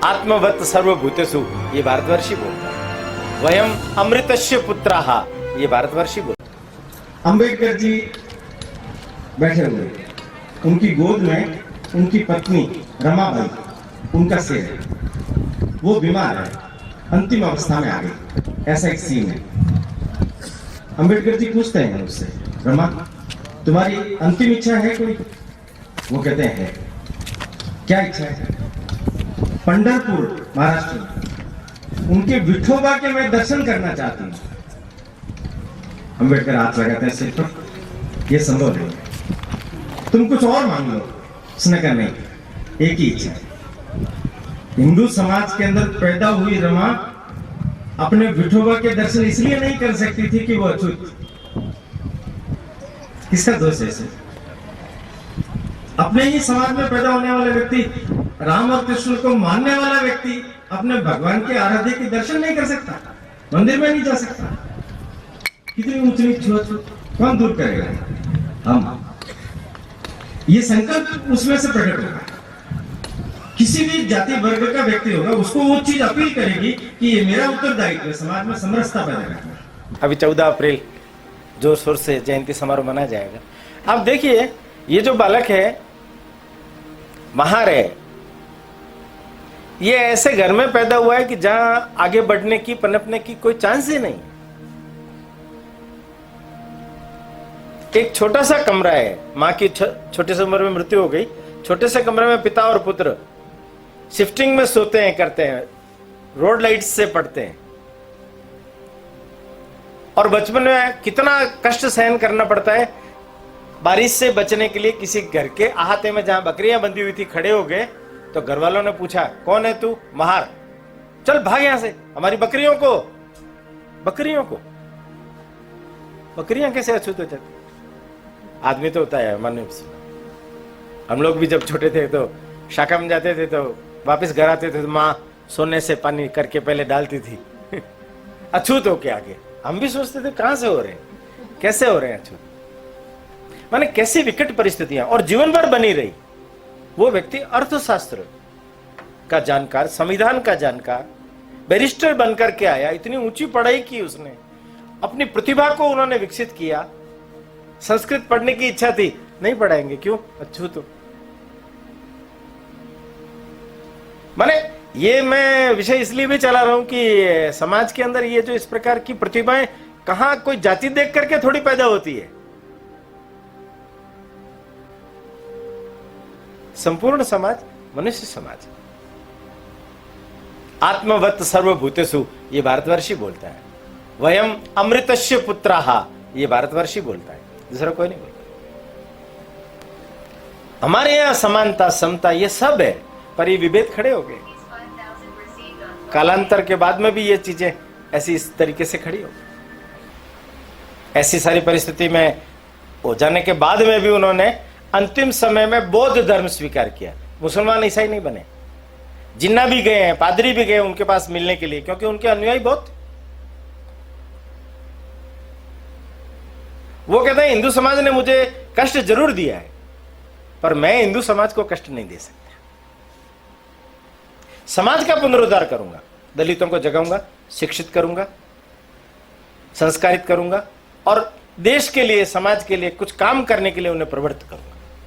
आत्मवत सर्वभूतेषु, ये भारतवर्षी बोलता है। वयम अमृतस्य पुत्राः, ये भारतवर्षी बोलता है। अंबेडकर जी बैठे हुए, उनकी गोद में उनकी पत्नी रमाबाई, उनका शेर, वो बीमार है, अंतिम अवस्था में आ गई, ऐसा एक सीन है। अंबेडकर जी पूछते हैं उससे, रमा तुम्हारी अंतिम इच्छा है कोई? वो कहते हैं है। क्या इच्छा है? पंढरपुर महाराष्ट्र में उनके विठोबा के मैं दर्शन करना चाहती हूँ। अंबेडकर हाथ लगाते हैं सिर पर, यह संभव नहीं है, तुम कुछ और मांग लो। उसने कहा नहीं, एक ही इच्छा है। हिंदू समाज के अंदर पैदा हुई रमा अपने विठोबा के दर्शन इसलिए नहीं कर सकती थी कि वो अछूत। किसका दोष है इसे? अपने ही समाज में पैदा होने वाले व्यक्ति, राम और कृष्ण को मानने वाला व्यक्ति अपने भगवान के आराध्य के दर्शन नहीं कर सकता, मंदिर में नहीं जा सकता। कितनी ऊंच नीच छूत कौन दूर करेगा? हम। ये संकल्प उसमें से प्रकट होगा। किसी भी जाति वर्ग का व्यक्ति होगा, उसको वो चीज अपील करेगी कि ये मेरा उत्तरदायित्व है समाज में समरसता पैदा करना। अभी 14 अप्रैल जोर शोर से जयंती समारोह मनाया जाएगा। अब देखिए, ये जो बालक है महार है, ये ऐसे घर में पैदा हुआ है कि जहां आगे बढ़ने की, पनपने की कोई चांस ही नहीं। एक छोटा सा कमरा है, मां की छोटे से उम्र में मृत्यु हो गई, छोटे से कमरे में पिता और पुत्र शिफ्टिंग में सोते हैं, करते हैं, रोड लाइट्स से पढ़ते हैं, और बचपन में कितना कष्ट सहन करना पड़ता है। बारिश से बचने के लिए किसी घर के अहाते में जहां बकरियां बंधी हुई थी खड़े हो गए, तो घर वालों ने पूछा कौन है तू? महार। चल भाग यहां से, हमारी बकरियों को। बकरियां कैसे अछूत हो जाती? आदमी तो होता है मनुष्य। हम लोग भी जब छोटे थे तो शाखा में जाते थे, तो वापस घर आते थे तो माँ सोने से पानी करके पहले डालती थी अछूत हो के आगे। हम भी सोचते थे कहां से हो रहे हैं, कैसे हो रहे हैं अछूत। माने कैसी विकट परिस्थितियां, और जीवन भर बनी रही। वो व्यक्ति अर्थशास्त्र का जानकार, संविधान का जानकार, बैरिस्टर बनकर के आया, इतनी ऊंची पढ़ाई की उसने, अपनी प्रतिभा को उन्होंने विकसित किया। संस्कृत पढ़ने की इच्छा थी, नहीं पढ़ाएंगे, क्यों? अछूत हो। माने ये मैं विषय इसलिए भी चला रहा हूं कि समाज के अंदर ये जो इस प्रकार की प्रतिभाएं कहां कोई जाति देख करके थोड़ी पैदा होती है। संपूर्ण समाज मनुष्य समाज। आत्मवत सर्वभूतेषु, ये भारतवर्षी बोलता है। वयम अमृतस्य पुत्राः, ये भारतवर्षी बोलता है, दूसरा कोई नहीं बोलता। हमारे यहां समानता, समता, ये सब है, पर ये विभेद खड़े हो गए। कालांतर के बाद में भी ये चीजें ऐसी इस तरीके से खड़ी हो गई। ऐसी सारी परिस्थिति में हो जाने के बाद में भी उन्होंने अंतिम समय में बौद्ध धर्म स्वीकार किया। मुसलमान ईसाई नहीं बने। जिन्ना भी गए हैं, पादरी भी गए उनके पास मिलने के लिए, क्योंकि उनके अनुयायी बहुत। वो कहते हैं हिंदू समाज ने मुझे कष्ट जरूर दिया है, पर मैं हिंदू समाज को कष्ट नहीं दे सकता। समाज का पुनरुद्धार करूंगा, दलितों को जगाऊंगा, शिक्षित करूंगा, संस्कारित करूंगा, और देश के लिए, समाज के लिए कुछ काम करने के लिए उन्हें प्रवृत्त करूंगा।